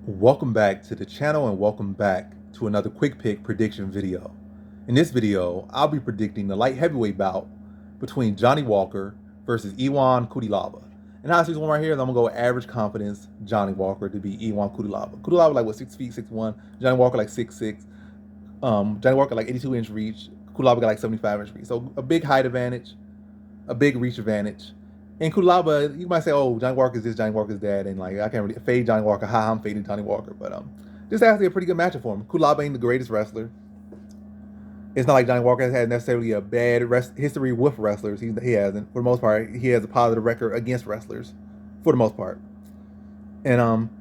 Welcome back to the channel and welcome back to another quick pick prediction video. In this video, I'll be predicting the light heavyweight bout between Johnny Walker versus Iwan Cutelaba. And how I see this one right here is I'm gonna go average confidence Johnny Walker to beat Iwan Cutelaba. Cutelaba like what 6 feet 6'1", Johnny Walker like 6'6". Johnny Walker like 82-inch reach, Cutelaba got like 75-inch reach. So a big height advantage, a big reach advantage. And Cutelaba, you might say, "Oh, Johnny Walker is this, Johnny Walker's dad," and like I can't really fade Johnny Walker. Ha, I'm fading Johnny Walker, but this is actually a pretty good matchup for him. Cutelaba ain't the greatest wrestler. It's not like Johnny Walker has had necessarily a bad history with wrestlers. He hasn't. For the most part, he has a positive record against wrestlers, for the most part. And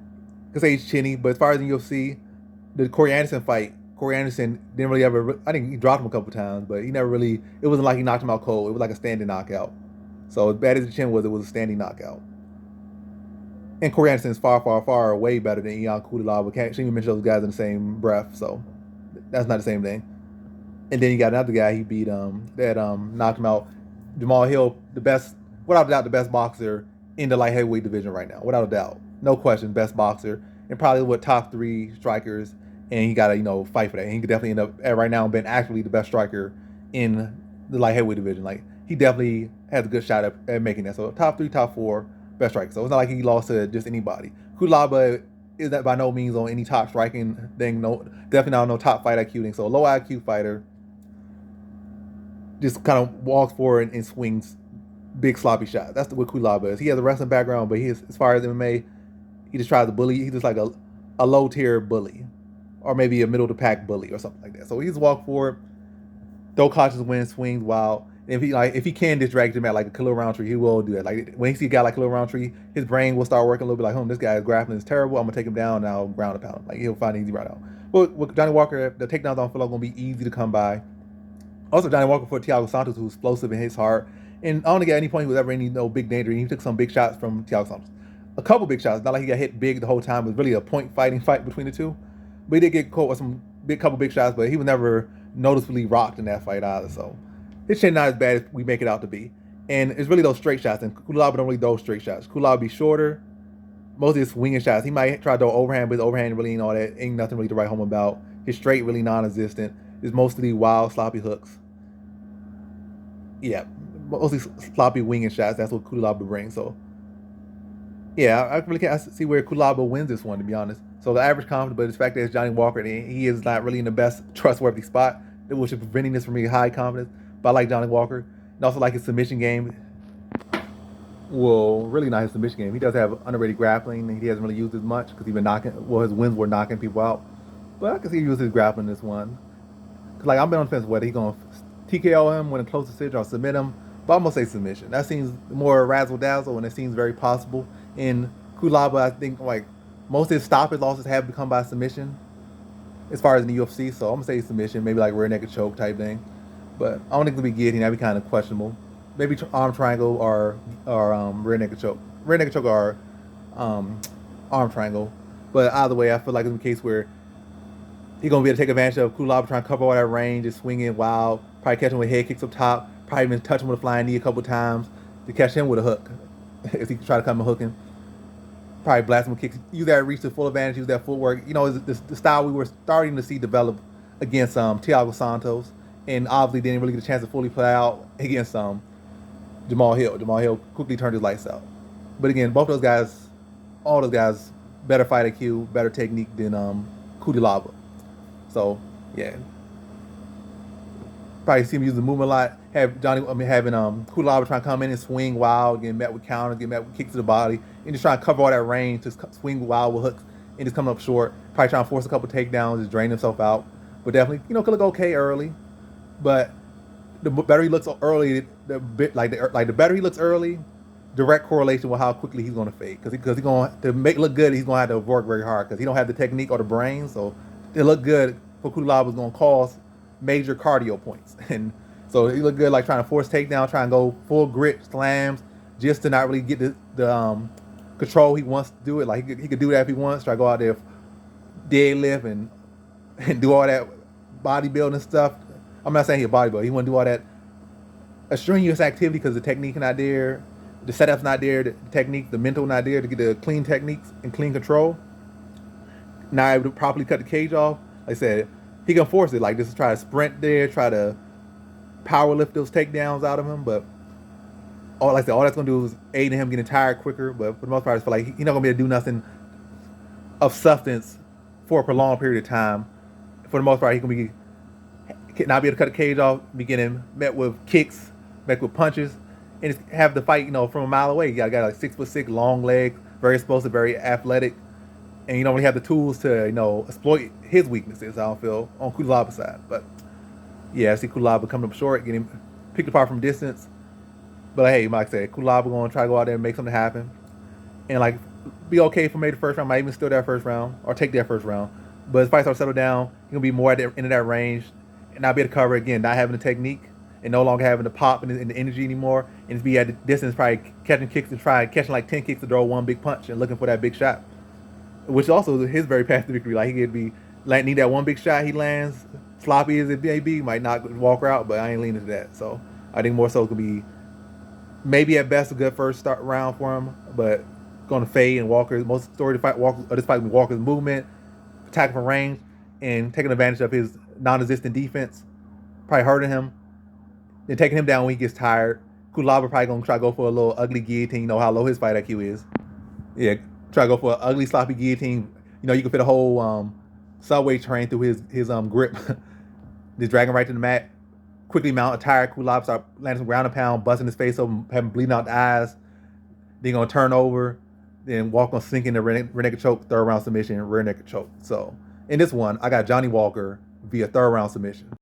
cause he's chinny, but as far as in UFC, the Corey Anderson fight, Corey Anderson didn't really ever. I think he dropped him a couple times, but he never really. It wasn't like he knocked him out cold. It was like a standing knockout. So as bad as the chin was, it was a standing knockout. And Corey Anderson is far, far, far way better than Ion Cutelaba. Can't even mention those guys in the same breath, so that's not the same thing. And then you got another guy he beat that knocked him out. Jamal Hill, the best, without a doubt, the best boxer in the light heavyweight division right now, without a doubt, no question, best boxer, and probably what top 3 strikers. And he got to fight for that. And he could definitely end up right now being actually the best striker in the light heavyweight division. Like he definitely has a good shot at making that. So top 3, top 4 best striker. So it's not like he lost to just anybody. Cutelaba is that by no means on any top striking thing. No, definitely not on no top fight IQ thing. So a low IQ fighter just kind of walks forward and swings big sloppy shots. That's what Cutelaba is. He has a wrestling background, but as far as MMA, he just tries to bully. He's just like a low tier bully, or maybe a middle of the pack bully or something like that. So he's walk forward, throw cautious win, swings wild. And if he can distract him at like a Khalil Roundtree, he will do that. Like when he see a guy like Khalil Roundtree, his brain will start working a little bit like, this guy's grappling is terrible. I'm gonna take him down and I'll ground and pound him. Like he'll find an easy right out. But with Johnny Walker, the takedowns don't feel like gonna be easy to come by. Also, Johnny Walker for Thiago Santos, who's explosive and hits hard. And I don't think at any point he was ever in big danger. He took some big shots from Thiago Santos. A couple big shots. Not like he got hit big the whole time. It was really a point fighting fight between the two. But he did get caught with some couple big shots, but he was never noticeably rocked in that fight either. So his chin not as bad as we make it out to be. And it's really those straight shots. And Cutelaba don't really throw straight shots. Cutelaba be shorter. Most of his swinging shots, he might try to throw overhand, but his overhand really ain't all that. Ain't nothing really to write home about. His straight really non-existent. It's mostly wild, sloppy hooks. Yeah, mostly sloppy winging shots. That's what Cutelaba brings. So, yeah, I really can't see where Cutelaba wins this one, to be honest. So the average confidence, but the fact that it's Johnny Walker, and he is not really in the best trustworthy spot, which is preventing this from being high confidence. But I like Johnny Walker, and also like his submission game. Well, really not his submission game. He does have underrated grappling, and he hasn't really used as much because he's been knocking. Well, his wins were knocking people out, but I can see he used his grappling in this one. Cause like I'm on the fence whether he's gonna TKO him, win a close decision, or submit him. But I'm gonna say submission. That seems more razzle dazzle, and it seems very possible. In Cutelaba, I think like most of his stoppage losses have become by submission, as far as in the UFC. So I'm gonna say submission, maybe like rear naked choke type thing. But I don't think it'll be guillotine. That'd be kind of questionable. Maybe arm triangle or rear naked choke. Rear naked choke or arm triangle. But either way, I feel like it's a case where he's gonna be able to take advantage of Cutelaba trying to cover all that range, just swinging wild, probably catch him with head kicks up top, probably even touch him with a flying knee a couple times to catch him with a hook. If he can try to come and hook him, probably blast him with kicks, use that reach to full advantage, use that footwork. The style we were starting to see develop against Thiago Santos, and obviously didn't really get a chance to fully play out against Jamal Hill. Jamal Hill quickly turned his lights out. But again, both those guys, all those guys, better fight IQ, better technique than Cutelaba. So yeah, probably see him use the movement a lot. Having Cutelaba trying to come in and swing wild, getting met with counters, getting met with kicks to the body, and just trying to cover all that range, just swing wild with hooks and just coming up short. Probably trying to force a couple takedowns, just drain himself out. But definitely, could look okay early. But the better he looks early, the better he looks early, direct correlation with how quickly he's going to fade. Because he's going to make it look good, he's going to have to work very hard because he don't have the technique or the brain. So it look good for Cutelaba was going to cause major cardio points. And so he looked good like trying to force takedown, trying to go full grit slams just to not really get the control he wants to do it. Like he could do that if he wants, try to go out there deadlift and do all that bodybuilding stuff. I'm not saying he's a bodybuilder. He want to do all that strenuous activity because the technique not there, the setup's not there, the technique, the mental not there to get the clean techniques and clean control. not able to properly cut the cage off. Like I said, he can force it, like just to try to sprint there, try to power lift those takedowns out of him. But all like I said, all that's gonna do is aid in him getting tired quicker. But for the most part, I just feel like he's not gonna be able to do nothing of substance for a prolonged period of time. For the most part, he can be not be able to cut the cage off, be getting met with kicks, met with punches, and just have the fight, from a mile away. You got a guy like 6'6", long legs, very explosive, very athletic, and you don't really have the tools to, exploit his weaknesses. I don't feel on Cutelaba's side, but yeah, I see Cutelaba coming up short, getting picked apart from distance. But hey, like I said, Cutelaba going to try to go out there and make something happen, and like be okay for maybe the first round, might even steal that first round or take that first round. But as fights start to settle down, you're gonna be more at the end of that range and not be able to cover again, not having the technique and no longer having the pop and the energy anymore, and just be at the distance, probably catching kicks and catching like 10 kicks to throw one big punch and looking for that big shot, which also is his very path to victory. Like he could be like need that one big shot he lands, sloppy as it may be, might not walk out, but I ain't leaning to that. So I think more so it could be maybe at best a good first start round for him, but going to fade and Walker's most story to fight Walker or this fight with Walker's movement, attacking from range, and taking advantage of his non-existent defense, probably hurting him, then taking him down when he gets tired. Cutelaba probably gonna try to go for a little ugly guillotine. You know how low his fight IQ is. Yeah, try to go for an ugly sloppy guillotine. You can fit a whole subway train through his grip. Just drag him right to the mat. Quickly mount a tired Cutelaba, start landing some ground and pound, busting his face open, having bleeding out the eyes. Then gonna turn over, then Walker gonna sink in the rear naked choke, third round submission, rear naked choke. So in this one, I got Johnny Walker via third round submission.